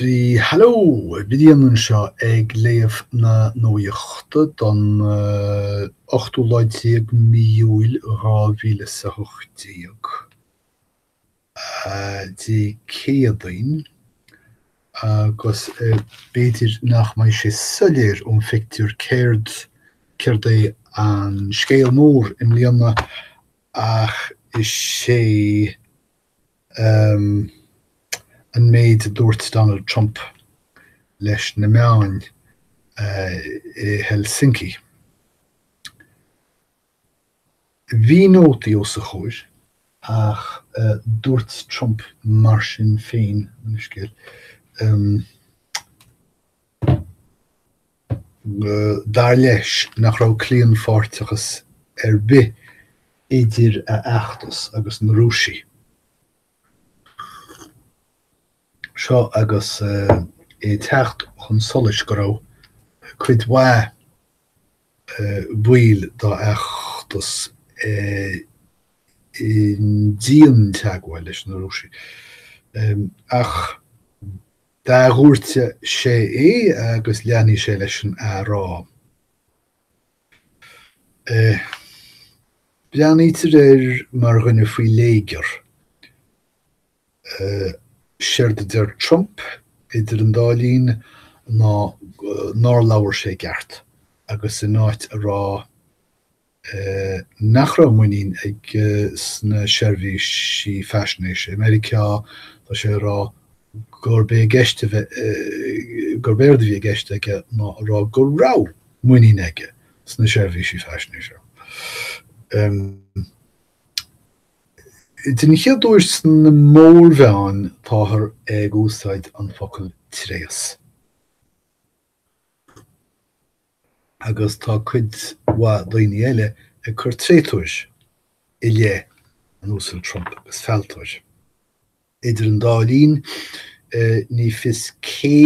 Dwi helo, byddi'n seo ag leif na Nuacht don 8 miúil rávíle sa hochtíag. Di céadain agus beidir nach mai sé sulir fictúr céird é an scéal mór im líana ach is sé an méid dúirt Donald Trump leis na meáin i Helsinki. Bhí nótaí os a chúir ach dúirt Trump mar sin féin dar leis nach rá clíon fáirteachas bith idir a achtas agus na Rúsí. Seo agus teacht chun solas go raibh cuid mhaith buail dá achtas in díon teagháil leis na Rúsí. Ach dá gúirte sé agus leanaí sé leis an árá. Beanítar mar rinne faoi léigear. Séirde der Trump idir an dálín ná labhair sé gceart agus in áit a rá nach rá muoín ag sna seirbhísí feisnéise Meiriceá tá sé rá gur bé gceiste gur béirde bhí gceiste aige ná rá gur rá muoín aige sna seirbhísí feisnéise. Dyn chiad dúirs na mór bheáin táthar ag úsáid an focail tréas. Agus tá cuid daoine eile ag chuir tréitúis i lé an úsáil Trump agus fealtóir. Idir an dálín ní fis cé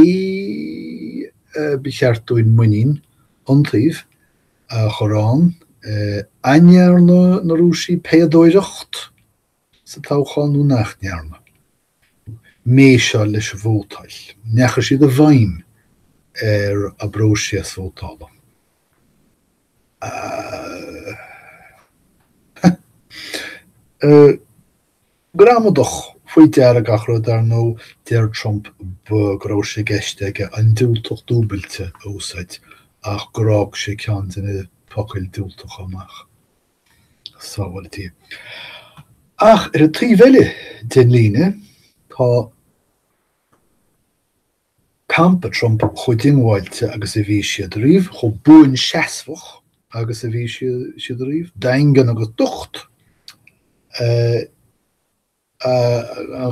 becheartúin muoín antaobh a chorán ainear na Rúsí péadóireacht sa táchaán Nuacht nearna. Méisio leis a bhótáil. Neachar siad a bhaim a bróisi as bhótála. Gramadach faoi dearag gachró dar nó dear Trump go raibh sé gceiste aige an dúltach dúbilte a úsáid ach go raibh sé ceann duna focail dúltach amach. Sábhail tí. Ach a tríomhile den líne tá campa Trump Comhghuaillithe agus a bhí siad riomh cho buin seasfach agus a bhí siad riomh daingan agus ducht an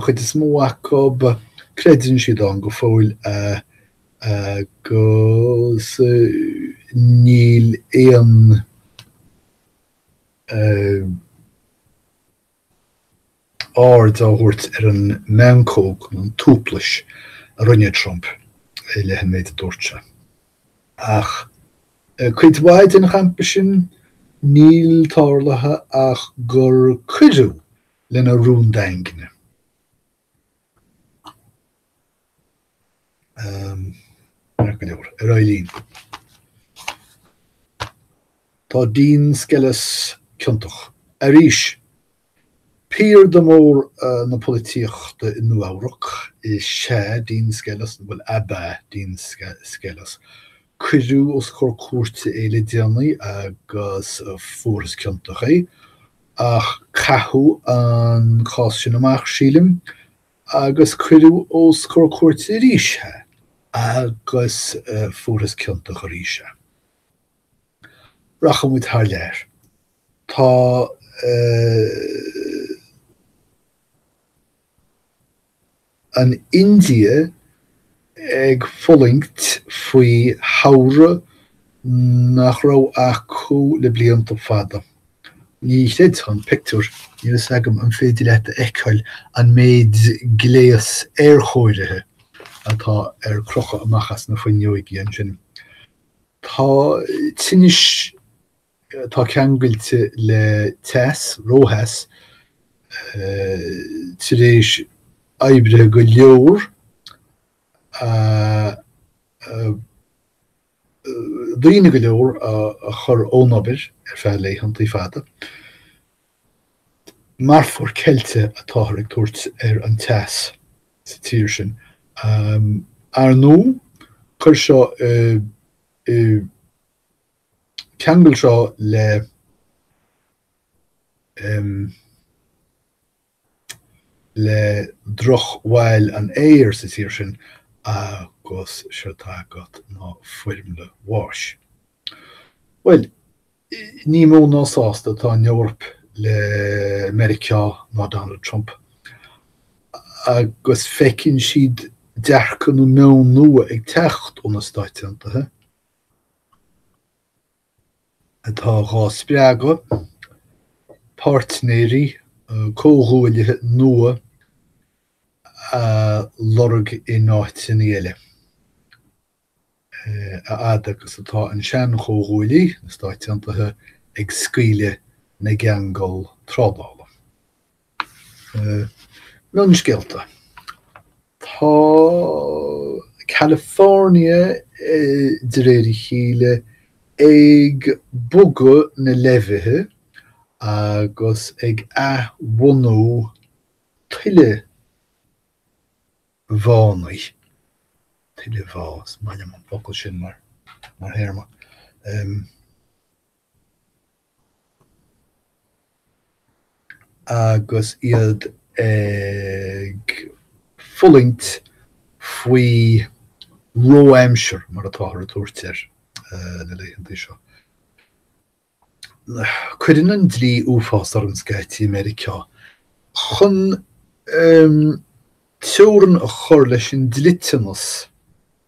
chuid is mó acu creideann siad an go fóil agus níl éon áard á thuirt an meáncóg an túplais a rinne Trump lehan méid a dúirte. Ach cuid mhaid in champa sin níl táirlathe ach gur cuidiú lena rún daingne. Railín. Tá dín scelas ciúntach. Arís Pír de mór na polítíochta in Nuacht is sé dín scelas bhfuil abba dín scelas. Cuidiú os chur cuairte éile déanaí agus furas ciúntach ach cathú an chás sin amach sílim agus cuidiú os chur cuairte ríise agus furas ciúntach a ríise. Racham muid thar léir. Tá an India ag folingt faoi háire nach rá acu le blianta fada. Ní chéad an pictúr ní agam an féidir leat eáil an méid gléas airchóirithe atá crocha amachchas na foiinneoigí an sin. Tá tinis tá ceangailte le teas, róthas tar éis oibre go leor Dhaoine go leor a chur ónabir fellé an tí fada. Marfor Celte atáthraigh dúirt an teas sa tír sin. Ar nó chuir seo ceangail seo le droch bhhail an éir sa tír sin agus seo tá agat ná fuirim le bháis. Well, ní mó násásta tá an Eorp le Meiriceá ná Donald Trump. Agus fecinn siad dearcan nó meán nua ag techt óna Stáit Untaithe. Atá gá spreaga partnéirí Comhghuaillithe nua lorg i náit san éile. Agus atá an sean Comhghuaillithe na Stáit Untaithe ag scaoileadh na geangal trádála. Meon scialta. Tá California de réirí chéile ag buga na leibhithe agus ag bhunú tuile bhánaí. Tuile bhás, maile an focail sin mar théarma. Agus iad ag fullaint faoi New Hampshire mar atá dúirtear na léigeantí seo. Cuireann an dlí uafás ar an scaithí Meiriceá. Chun teorann a chur leis an dliteanas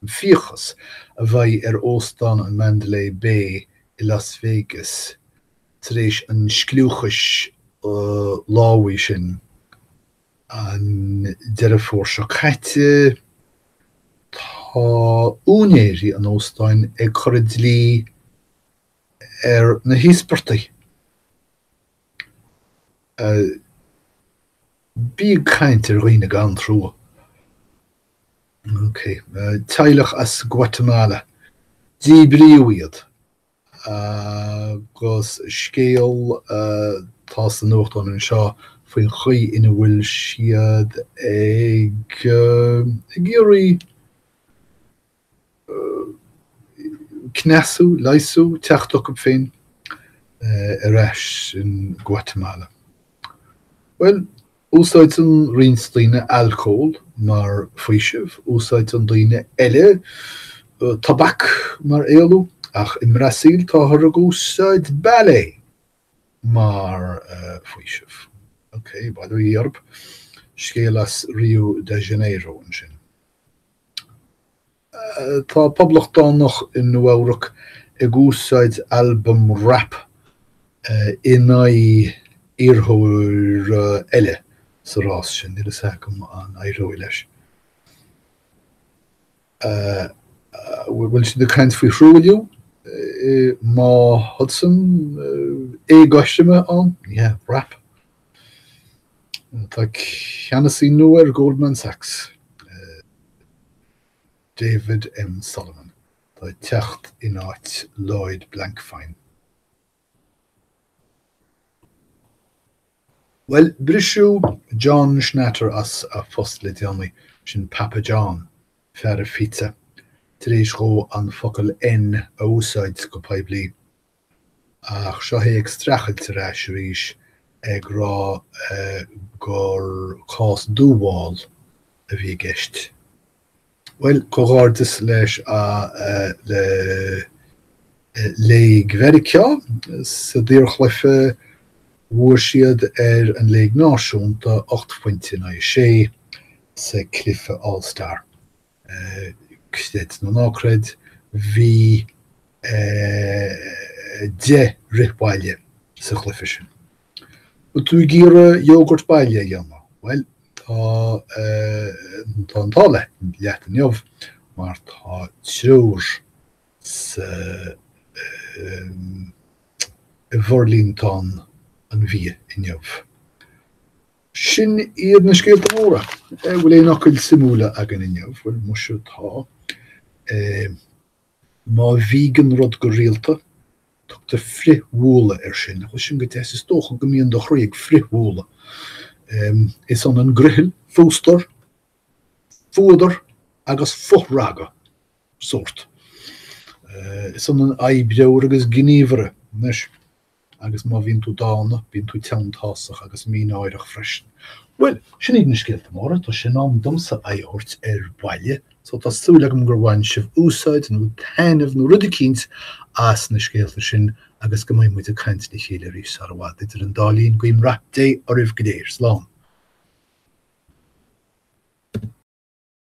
fiachas a bhaid ar óstán an Mandalay Bay i Las Vegas tar éis an scliúchais láhaí sin an deireadh fór seo caite tá únéirí an óstáin ag chur dlí ar na híospartaí. Bíag caint ar roiine gan trúa. Teilech as Guatemala. Díbríomhiad. Agus scéal tá san nuacht an seo faoin chuí ina bhfuil siad ag iarraí cneasú, laisú, teachtach go féin ar ais in Guatemala. Well, úsáid an rionsdaoine alcóil mar faoisibh, úsáid an daoine eile tabac mar éalú, ach in Meiriceá tá thar úsáid ballet mar faoisibh. Baidir Eorp, scéal as Rio de Janeiro an sin. Tá poblachtánacht in Nuacht ag úsáid album rap inai iarthóir eile sa rás sin, níl is agam an éireoí leis. Bhfuil si de caint faoi shrúiliú má Hudson gaiistime an? Yeah, rap. Tá cheannasaí nua ar Goldman Sachs. David M. Solomon. Tá teacht in áit Lloyd Blankfein. Well, brisú John Schnatter as a fosle diannaí sin Papa John fear a fita. Tar éis go an focail N a úsáid go poiblí. Ach seo é ag strachailt tar éis rís ag rá gur cás dúbháil a bhí gceist. Well, cóghardis leis le léig Meiriceá sa dtíorchlife bhuair siad ar an léig náisiúnta 8 pointe na sé sa clifa All-Star. Cstead nó nácred bhí 10 rithbhaile sa chlifa sin. Tú gíre jogurt baile dhéanamh. Well, tá an tála leat an jobh, mar tá teoir sa bhorlíntán an bhí in jobh. Sin iad na scéalta móra. Bhfuil é nachil simúla agan inniuh, bhfuil muise tá. Má bhígan rud go rialta, tugta frithhúla sin. Chu sin go teas is tócha go míon do chraigh frithhúla. Is an grithil, fóstar, fódar agus fothraga sort. Is an aibreabhar agus gníomhara, nes. Agus má bhíonn tú dána, bíonn tú teantáach agus mí áireach freisin. Well, sin iad na scéalta móra, tá sin am domsa éirt baile, so tá súlagam gur bhain sibh úsáid nó tainmh nó rudi cíns as na scéalta sin agus go mbeidh muid a caint na chéile rís ar bhhaid idir an dálíonn goim ra dé a rih go déir slán.